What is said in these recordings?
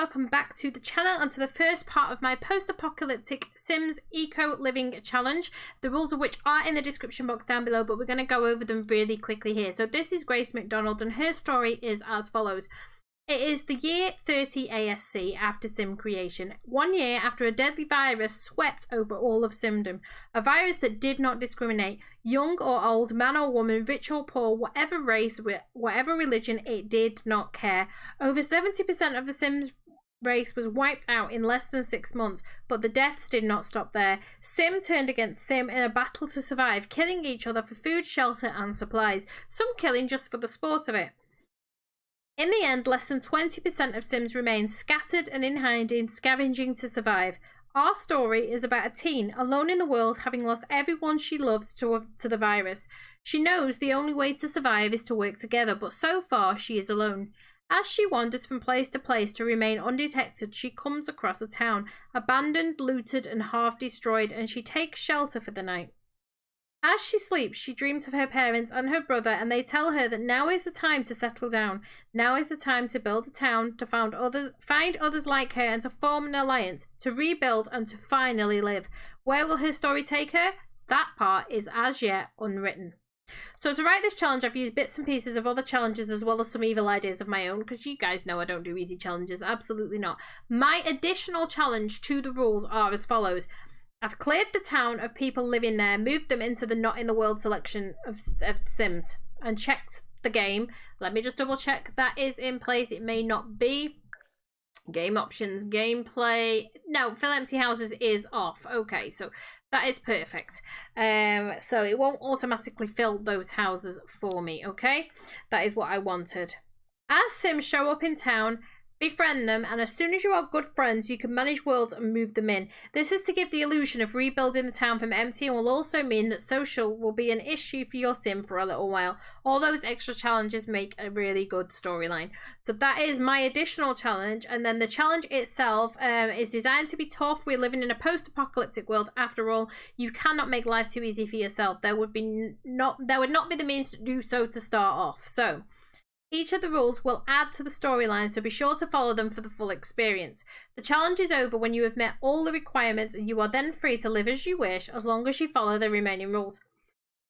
welcome back to the channel and to the first part of my post-apocalyptic Sims Eco Living Challenge, the rules of which are in the description box down below, but we're going to go over them really quickly here. So this is Grace McDonald and her story is as follows. It is the year 30 ASC after Sim creation, 1 year after a deadly virus swept over all of Simdom. A virus that did not discriminate. Young or old, man or woman, rich or poor, whatever race, whatever religion, it did not care. Over 70% of the Sims race was wiped out in less than 6 months, but the deaths did not stop there. Sim turned against Sim in a battle to survive, killing each other for food, shelter and supplies, some killing just for the sport of it. In the end, less than 20% of Sims remain scattered and in hiding, scavenging to survive. Our story is about a teen alone in the world, having lost everyone she loves to the virus. She knows the only way to survive is to work together, but so far she is alone. As she wanders from place to place to remain undetected, she comes across a town, abandoned, looted and half destroyed, and she takes shelter for the night. As she sleeps, she dreams of her parents and her brother, and they tell her that now is the time to settle down. Now is the time to build a town, to find others like her, and to form an alliance, to rebuild and to finally live. Where will her story take her? That part is as yet unwritten. So to write this challenge, I've used bits and pieces of other challenges as well as some evil ideas of my own, because you guys know I don't do easy challenges, absolutely not. My additional challenge to the rules are as follows. I've cleared the town of people living there, moved them into the not in the world selection of Sims, and checked the game. Let me just double check that is in place. It may not be. Game options, gameplay. No, fill empty houses is off. Okay, so that is perfect. So it won't automatically fill those houses for me, okay? That is what I wanted. As Sims show up in town, befriend them, and as soon as you are good friends, you can manage worlds and move them in. This is to give the illusion of rebuilding the town from empty, and will also mean that social will be an issue for your sim for a little while. All those extra challenges make a really good storyline. So that is my additional challenge, and then the challenge itself is designed to be tough. We're living in a post-apocalyptic world after all. You cannot make life too easy for yourself. There would not be the means to do so to start off. So each of the rules will add to the storyline, so be sure to follow them for the full experience. The challenge is over when you have met all the requirements, and you are then free to live as you wish as long as you follow the remaining rules.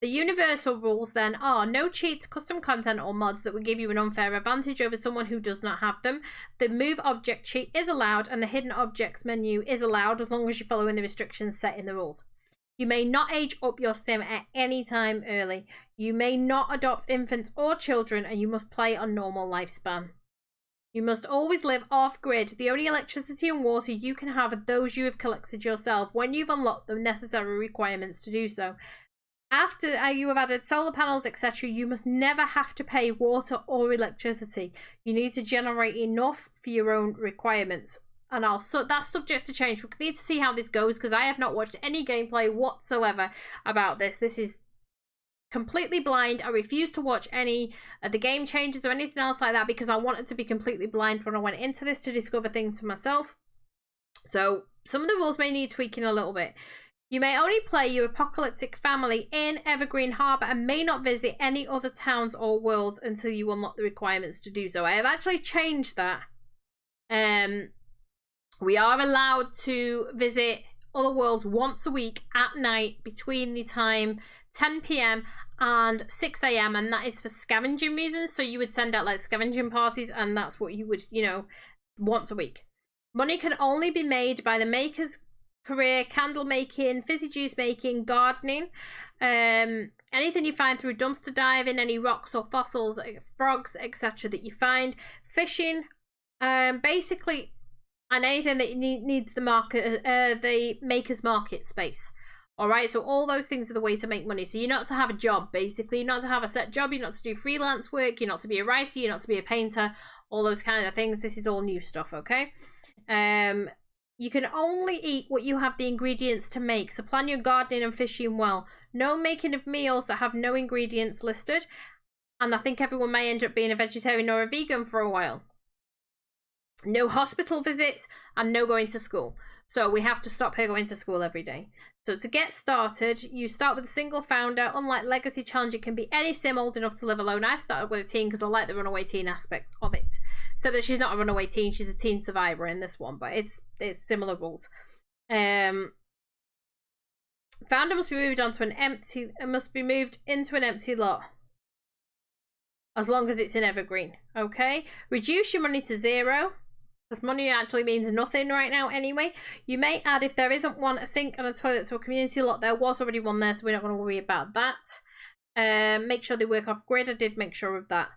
The universal rules then are no cheats, custom content or mods that would give you an unfair advantage over someone who does not have them. The move object cheat is allowed, and the hidden objects menu is allowed as long as you're following the restrictions set in the rules. You may not age up your sim at any time early. You may not adopt infants or children, and you must play on normal lifespan. You must always live off-grid. The only electricity and water you can have are those you have collected yourself when you've unlocked the necessary requirements to do so. After you have added solar panels, etc., you must never have to pay water or electricity. You need to generate enough for your own requirements. And that's subject to change. We need to see how this goes, because I have not watched any gameplay whatsoever about this. This is completely blind. I refuse to watch any of the game changes or anything else like that, because I wanted to be completely blind when I went into this to discover things for myself. So some of the rules may need tweaking a little bit. You may only play your apocalyptic family in Evergreen Harbour and may not visit any other towns or worlds until you unlock the requirements to do so. I have actually changed that. We are allowed to visit other worlds once a week at night between the time 10 PM and 6 AM, and that is for scavenging reasons. So you would send out like scavenging parties, and that's what you would, once a week. Money can only be made by the maker's career, candle making, fizzy juice making, gardening, anything you find through dumpster diving, any rocks or fossils, frogs, etc. that you find, fishing, basically. And anything that needs the maker's market space. Alright, so all those things are the way to make money. So you're not to have a job, basically. You're not to have a set job. You're not to do freelance work. You're not to be a writer. You're not to be a painter. All those kind of things. This is all new stuff, okay? You can only eat what you have the ingredients to make. So plan your gardening and fishing well. No making of meals that have no ingredients listed. And I think everyone may end up being a vegetarian or a vegan for a while. No hospital visits and no going to school. So we have to stop her going to school every day. So to get started, you start with a single founder. Unlike Legacy Challenge, it can be any sim old enough to live alone. I've started with a teen because I like the runaway teen aspect of it. So that she's not a runaway teen, she's a teen survivor in this one, but it's similar rules. Founder must be moved into an empty lot. As long as it's in evergreen. Okay? Reduce your money to 0. Because money actually means nothing right now anyway. You may add, if there isn't one, a sink and a toilet to a community lot. There was already one there, so we're not going to worry about that. Make sure they work off grid. I did make sure of that.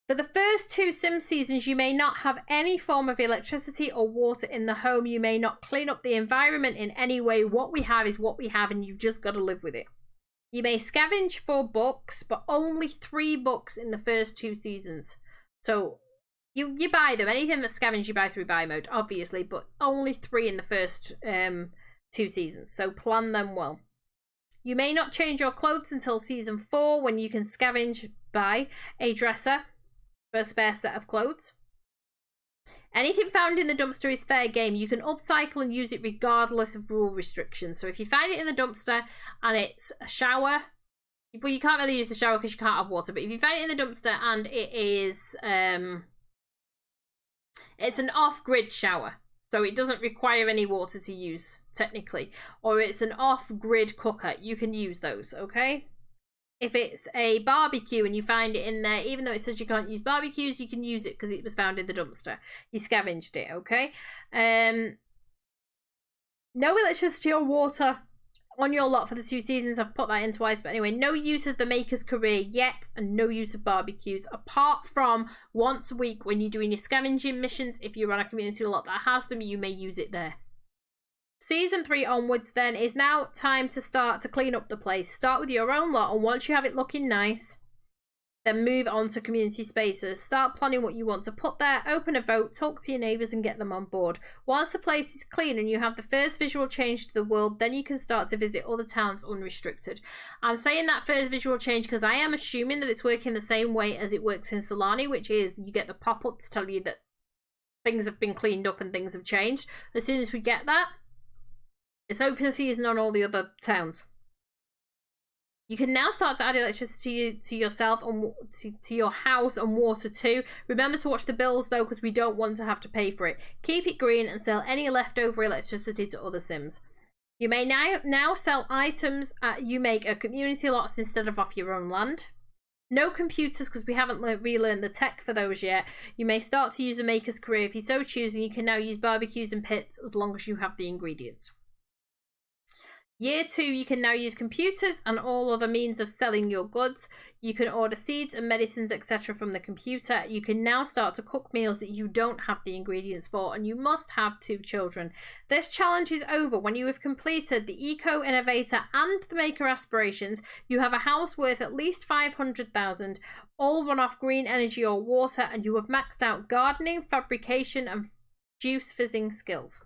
For the first 2 sim seasons, you may not have any form of electricity or water in the home. You may not clean up the environment in any way. What we have is what we have, and you've just got to live with it. You may scavenge for books, but only 3 books in the first 2 seasons. So you buy them. Anything that's scavenged you buy through buy mode, obviously, but only 3 in the first 2 seasons. So plan them well. You may not change your clothes until season 4, when you can scavenge buy a dresser for a spare set of clothes. Anything found in the dumpster is fair game. You can upcycle and use it regardless of rule restrictions. So if you find it in the dumpster and it's a shower, well, you can't really use the shower because you can't have water, but if you find it in the dumpster and it is it's an off-grid shower, so it doesn't require any water to use technically, or it's an off-grid cooker, you can use those. Okay, if it's a barbecue and you find it in there, even though it says you can't use barbecues, you can use it because it was found in the dumpster. You scavenged it. Okay, no electricity or water on your lot for the 2 seasons. I've put that in twice, but anyway, no use of the maker's career yet, and no use of barbecues, apart from once a week when you're doing your scavenging missions. If you're on a community lot that has them, you may use it there. Season 3 onwards then is now time to start to clean up the place. Start with your own lot, and once you have it looking nice, then move on to community spaces. Start planning what you want to put there, open a vote, talk to your neighbours and get them on board. Once the place is clean and you have the first visual change to the world, then you can start to visit other towns unrestricted. I'm saying that first visual change because I am assuming that it's working the same way as it works in Solani, which is you get the pop-up to tell you that things have been cleaned up and things have changed. As soon as we get that, it's open season on all the other towns. You can now start to add electricity to yourself and to your house and water too. Remember to watch the bills though, because we don't want to have to pay for it. Keep it green and sell any leftover electricity to other sims. You may now sell items you make at community lots instead of off your own land. No computers because we haven't relearned the tech for those yet. You may start to use the maker's career if you so choose, and you can now use barbecues and pits as long as you have the ingredients. Year 2, you can now use computers and all other means of selling your goods. You can order seeds and medicines, etc. from the computer. You can now start to cook meals that you don't have the ingredients for, and you must have 2 children. This challenge is over when you have completed the Eco Innovator and the Maker Aspirations. You have a house worth at least 500,000, all run off green energy or water, and you have maxed out gardening, fabrication, and juice fizzing skills.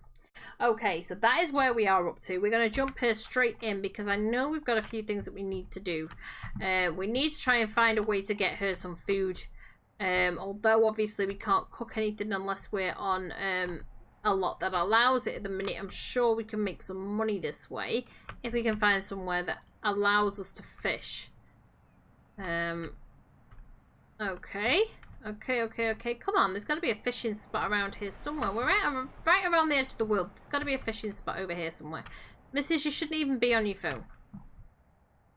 Okay, so that is where we are up to. We're going to jump here straight in because I know we've got a few things that we need to do. We need to try and find a way to get her some food. Although obviously we can't cook anything unless we're on a lot that allows it at the minute. I'm sure we can make some money this way if we can find somewhere that allows us to fish. Okay. Come on, there's got to be a fishing spot around here somewhere. We're right around the edge of the world. There's got to be a fishing spot over here somewhere. Mrs., you shouldn't even be on your phone.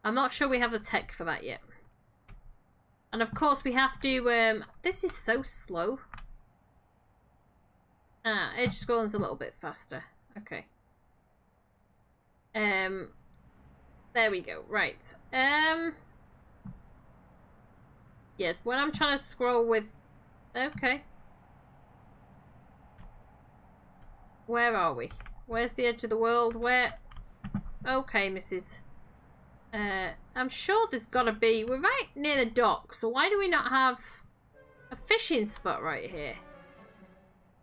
I'm not sure we have the tech for that yet. And of course we have to, this is so slow. Edge scrolling's a little bit faster. Okay. There we go. Right. Yeah, when I'm trying to scroll with... Okay. Where are we? Where's the edge of the world? Where... Okay, Mrs. I'm sure there's got to be... We're right near the dock, so why do we not have a fishing spot right here?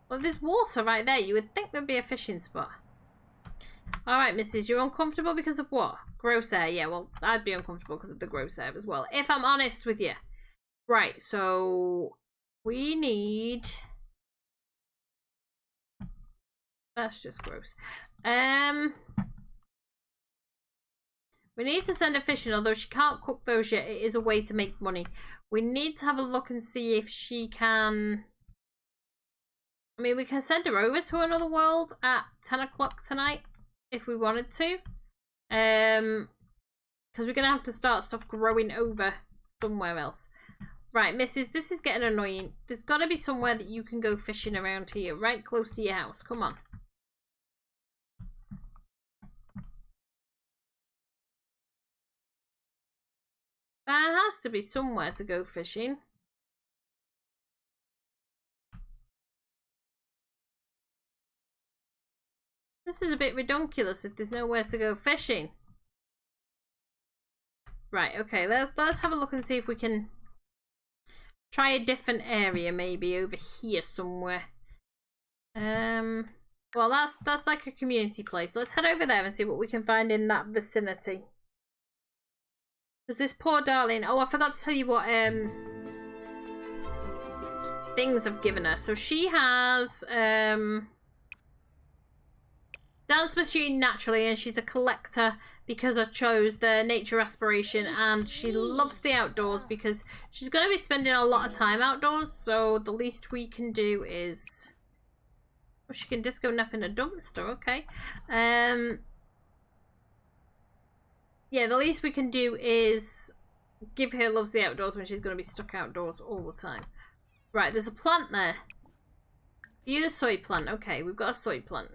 Well, there's water right there. You would think there'd be a fishing spot. Alright, Mrs. You're uncomfortable because of what? Gross air. Yeah, well, I'd be uncomfortable because of the gross air as well, if I'm honest with you. Right, so we need That's just gross. We need to send her fishing, although she can't cook those yet. It is a way to make money. We need to have a look and see if she can... I mean, we can send her over to another world at 10 o'clock tonight if we wanted to. Because we're going to have to start stuff growing over somewhere else. Right, Mrs. This is getting annoying. There's got to be somewhere that you can go fishing around here, right close to your house. Come on. There has to be somewhere to go fishing. This is a bit redonkulous if there's nowhere to go fishing. Right, okay, let's have a look and see if we can try a different area, maybe over here somewhere. Well, that's like a community place. Let's head over there and see what we can find in that vicinity. Because this poor darling... Oh, I forgot to tell you what things I've given her. So she has dance machine naturally, and she's a collector because I chose the nature aspiration, and she loves the outdoors because she's going to be spending a lot of time outdoors. So the least we can do is... Oh, she can disco nap in a dumpster. Okay. Yeah, the least we can do is give her loves the outdoors when she's going to be stuck outdoors all the time. Right, there's a plant there. View the soy plant. Okay, we've got a soy plant.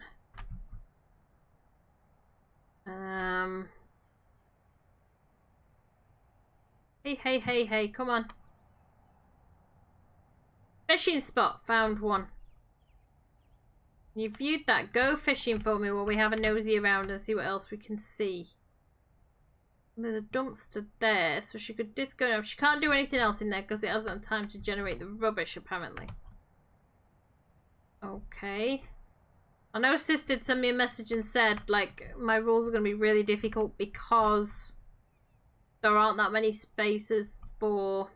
Hey, come on. Fishing spot, found one. You viewed that. Go fishing for me while we have a nosy around and see what else we can see. There's a dumpster there, so she could disco now. She can't do anything else in there because it hasn't had time to generate the rubbish, apparently. Okay. I know Sis did send me a message and said, like, my rules are going to be really difficult because there aren't that many spaces for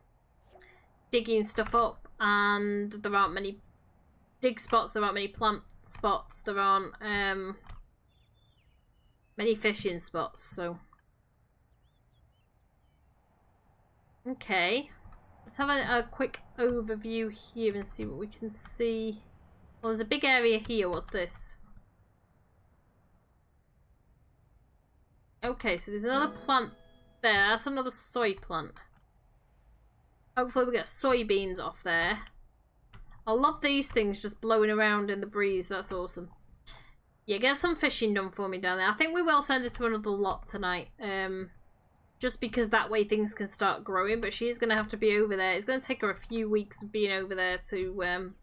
digging stuff up, and there aren't many dig spots, there aren't many plant spots, there aren't many fishing spots, so... Okay, let's have a quick overview here and see what we can see. Well, there's a big area here. What's this? Okay, so there's another plant there. That's another soy plant. Hopefully we get soybeans off there. I love these things just blowing around in the breeze. That's awesome. Yeah, get some fishing done for me down there. I think we will send it to another lot tonight. Just because that way things can start growing, but she is going to have to be over there. It's going to take her a few weeks of being over there to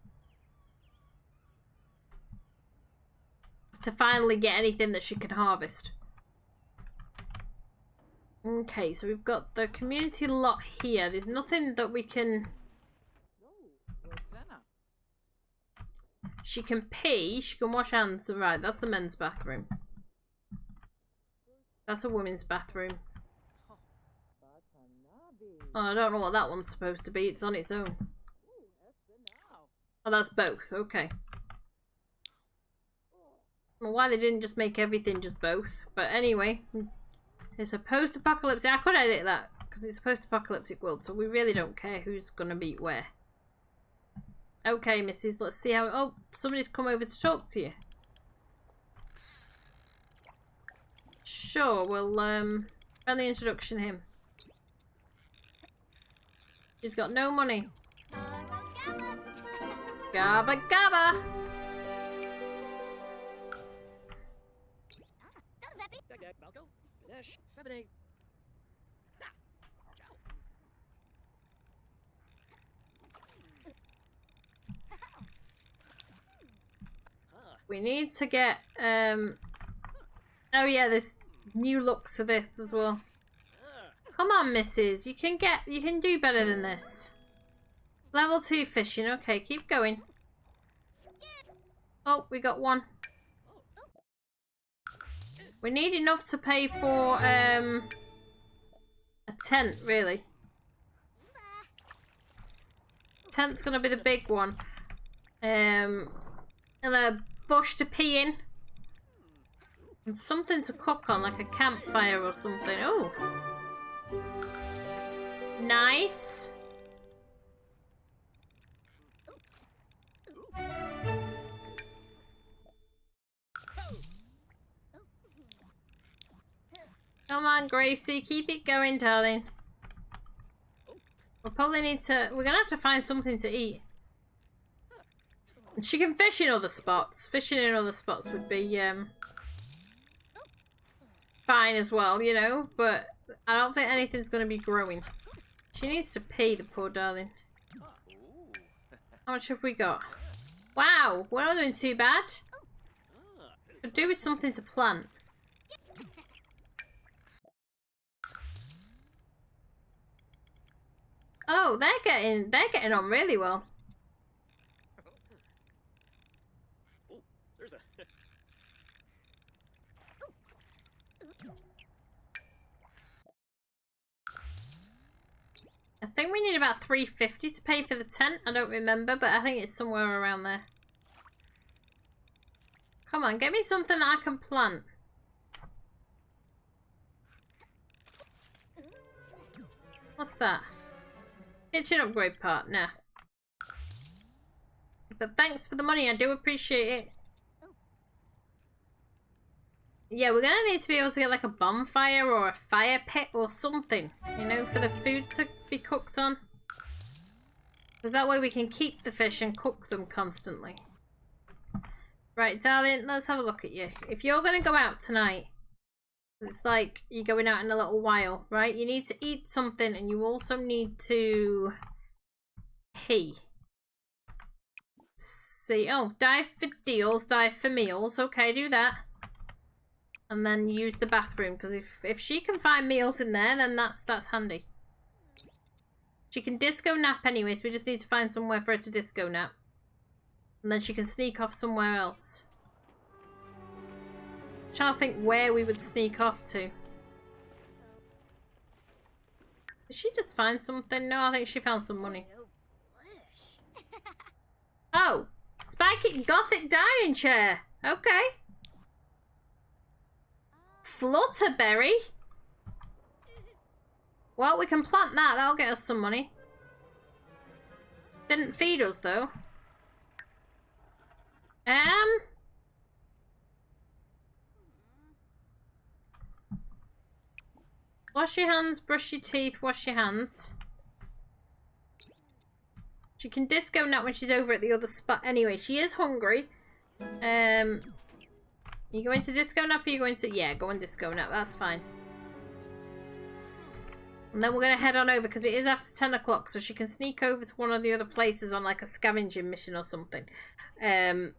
finally get anything that she can harvest. Okay, so we've got the community lot here. There's nothing that we can... She can pee, she can wash hands. Right, that's the men's bathroom. That's a women's bathroom. Oh, I don't know what that one's supposed to be. It's on its own. Oh, that's both. Okay. I don't know why they didn't just make everything just both. But anyway, it's a post-apocalyptic... I could edit that because it's a post-apocalyptic world, so we really don't care who's going to be where. Okay, Mrs. Let's see how... Oh, somebody's come over to talk to you. Sure, we'll friendly introduction him. He's got no money. Gabba gabba! We need to get oh yeah, there's new look to this as well. Come on, Mrs. You can do better than this. Level 2 fishing. Okay, keep going. Oh, we got one. We need enough to pay for a tent, really. Tent's gonna be the big one. And a bush to pee in. And something to cook on, like a campfire or something. Oh. Nice. Come on, Gracie. Keep it going, darling. We'll probably need to... We're going to have to find something to eat. And she can fish in other spots. Fishing in other spots would be fine as well, you know. But I don't think anything's going to be growing. She needs to pee, the poor darling. How much have we got? Wow, we're not doing too bad. Could do with something to plant. Oh, they're getting on really well. I think we need about $3.50 to pay for the tent. I don't remember, but I think it's somewhere around there. Come on, get me something that I can plant. What's that? Kitchen upgrade part, nah. But thanks for the money, I do appreciate it. Yeah, we're gonna need to be able to get like a bonfire or a fire pit or something, you know, for the food to be cooked on. Because that way we can keep the fish and cook them constantly. Right, darling, let's have a look at you. If you're gonna go out tonight, it's like you're going out in a little while, right? You need to eat something and you also need to pee. See, oh, dive for deals, dive for meals. Okay, do that. And then use the bathroom, because if she can find meals in there, then that's handy. She can disco nap anyway, so we just need to find somewhere for her to disco nap. And then she can sneak off somewhere else. I'm trying to think where we would sneak off to. Did she just find something? No, I think she found some money. Oh! Spiky Gothic dining chair! Okay. Flutterberry? Well, we can plant that. That'll get us some money. Didn't feed us, though. Wash your hands, brush your teeth, wash your hands. She can disco nap when she's over at the other spot. Anyway, she is hungry. You going to disco nap or are you going to... Yeah, go and disco nap. That's fine. And then we're going to head on over because it is after 10 o'clock. So she can sneak over to one of the other places on like a scavenging mission or something. Come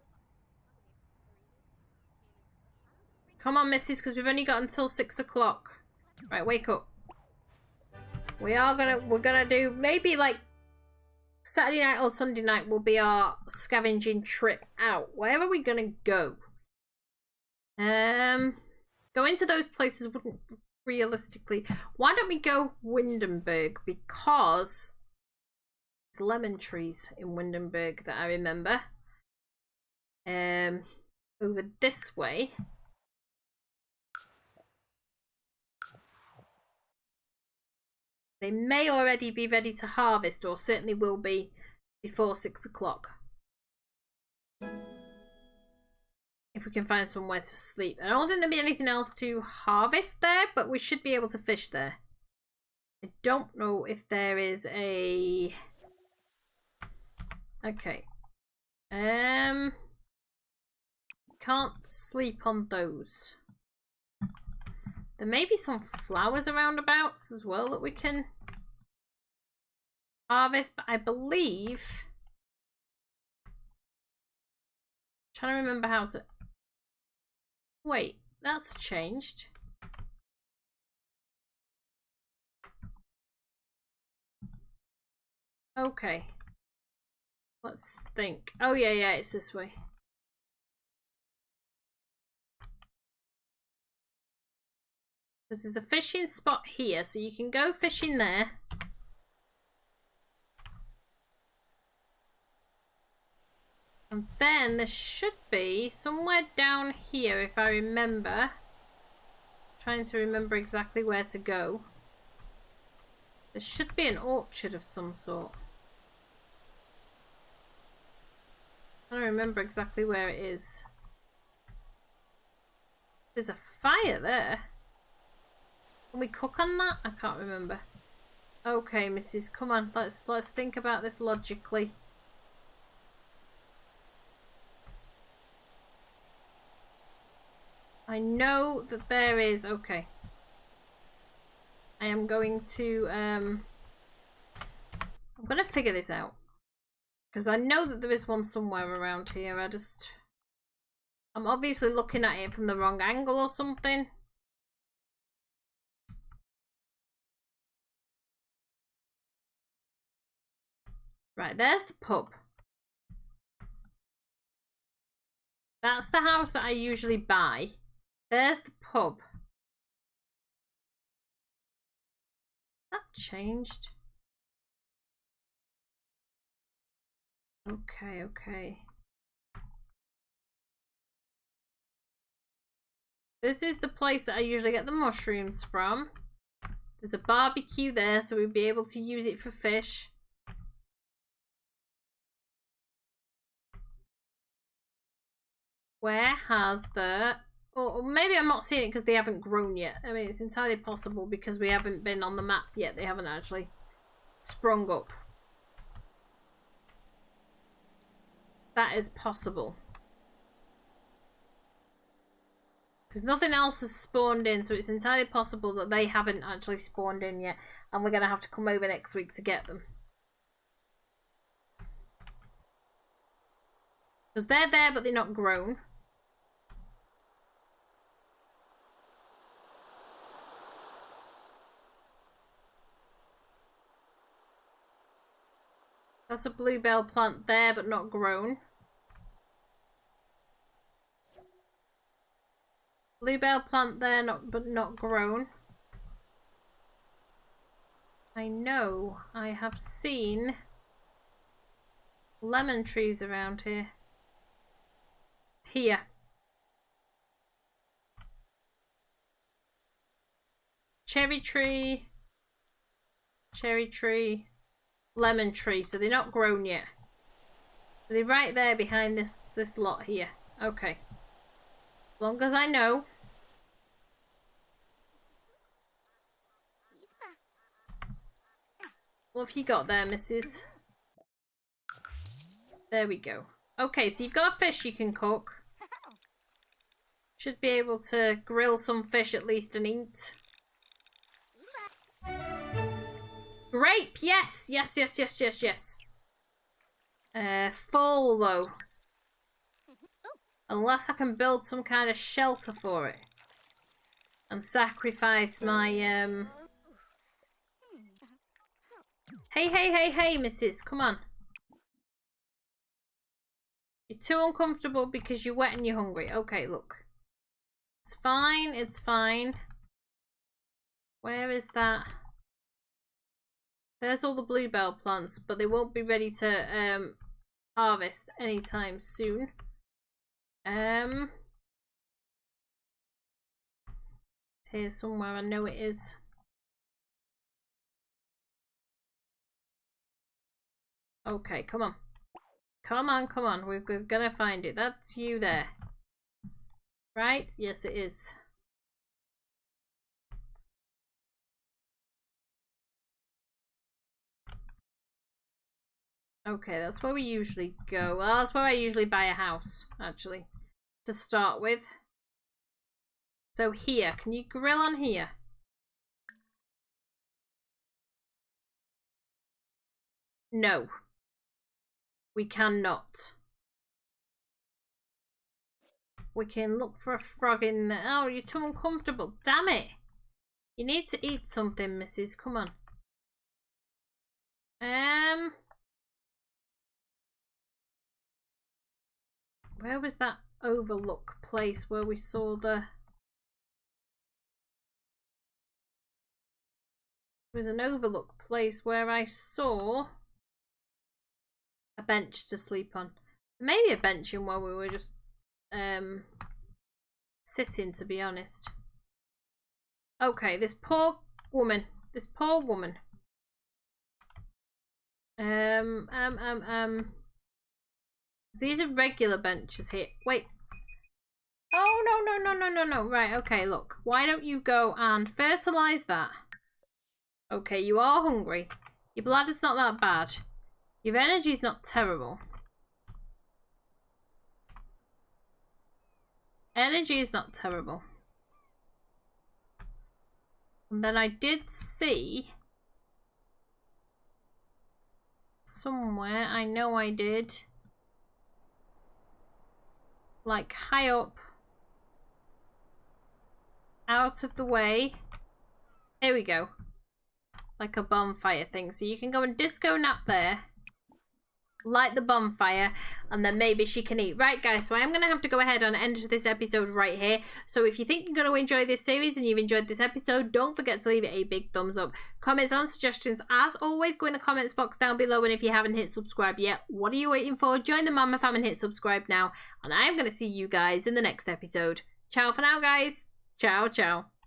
on, missus, because we've only got until 6 o'clock. Right, wake up. We're gonna do maybe like Saturday night or Sunday night will be our scavenging trip out. Where are we gonna go? Going to those places wouldn't realistically. Why don't we go Windenburg? Because it's lemon trees in Windenburg that I remember. Over this way. They may already be ready to harvest, or certainly will be before 6 o'clock. If we can find somewhere to sleep. I don't think there'll be anything else to harvest there, but we should be able to fish there. I don't know if there is a... Okay. Can't sleep on those. There may be some flowers around abouts as well that we can harvest, but I believe... I'm trying to remember how to... Wait, that's changed. Okay. Let's think. Oh yeah, it's this way. Because there's a fishing spot here, so you can go fishing there. And then there should be somewhere down here, if I remember. Trying to remember exactly where to go. There should be an orchard of some sort. I don't remember exactly where it is. There's a fire there. Can we cook on that? I can't remember. Okay, Mrs. Come on, let's think about this logically. I know that there is. Okay. I am going to I'm gonna figure this out. Because I know that there is one somewhere around here. I'm obviously looking at it from the wrong angle or something. Right, there's the pub. That's the house that I usually buy. There's the pub. That changed. Okay, okay. This is the place that I usually get the mushrooms from. There's a barbecue there, so we'll be able to use it for fish. Where has the... Or maybe I'm not seeing it because they haven't grown yet. I mean, it's entirely possible because we haven't been on the map yet. They haven't actually sprung up. That is possible. Because nothing else has spawned in, so it's entirely possible that they haven't actually spawned in yet. And we're going to have to come over next week to get them. Because they're there, but they're not grown. That's a bluebell plant there, but not grown. Bluebell plant there, but not grown. I know I have seen lemon trees around here. Here. Cherry tree. Cherry tree. Lemon tree. So they're not grown yet. So they're right there behind this lot here. Okay. As long as I know. What have you got there, missus? There we go. Okay, so you've got a fish you can cook. Should be able to grill some fish at least and eat. Grape! Yes! Yes, yes, yes, yes, yes. Full, though. Unless I can build some kind of shelter for it. And sacrifice my, Hey, hey, hey, hey, missus. Come on. You're too uncomfortable because you're wet and you're hungry. Okay, look. It's fine, it's fine. Where is that? There's all the bluebell plants, but they won't be ready to harvest anytime soon. It's here somewhere, I know it is. Okay, come on. Come on, come on. We're gonna find it. That's you there. Right? Yes, it is. Okay, that's where we usually go. Well, that's where I usually buy a house, actually, to start with. So here, can you grill on here? No. We cannot. We can look for a frog in there. Oh, you're too uncomfortable. Damn it. You need to eat something, missus. Come on. Where was that overlook place where we saw the... There was an overlook place where I saw a bench to sleep on. Maybe a benching while we were just sitting, to be honest. Okay, this poor woman. This poor woman. These are regular benches here. Wait. Oh, no. Right, okay, look. Why don't you go and fertilize that? Okay, you are hungry. Your bladder's not that bad. Your energy's not terrible. Energy is not terrible. And then I did see somewhere, I know I did, like high up, out of the way. Here we go. Like a bonfire thing. So you can go and disco nap there, light the bonfire, and then maybe she can eat. Right, guys, so I am going to have to go ahead and end this episode right here. So if you think you're going to enjoy this series and you've enjoyed this episode, don't forget to leave it a big thumbs up. Comments and suggestions, as always, go in the comments box down below. And if you haven't hit subscribe yet, what are you waiting for? Join the Mama Fam and hit subscribe now. And I'm going to see you guys in the next episode. Ciao for now, guys. Ciao, ciao.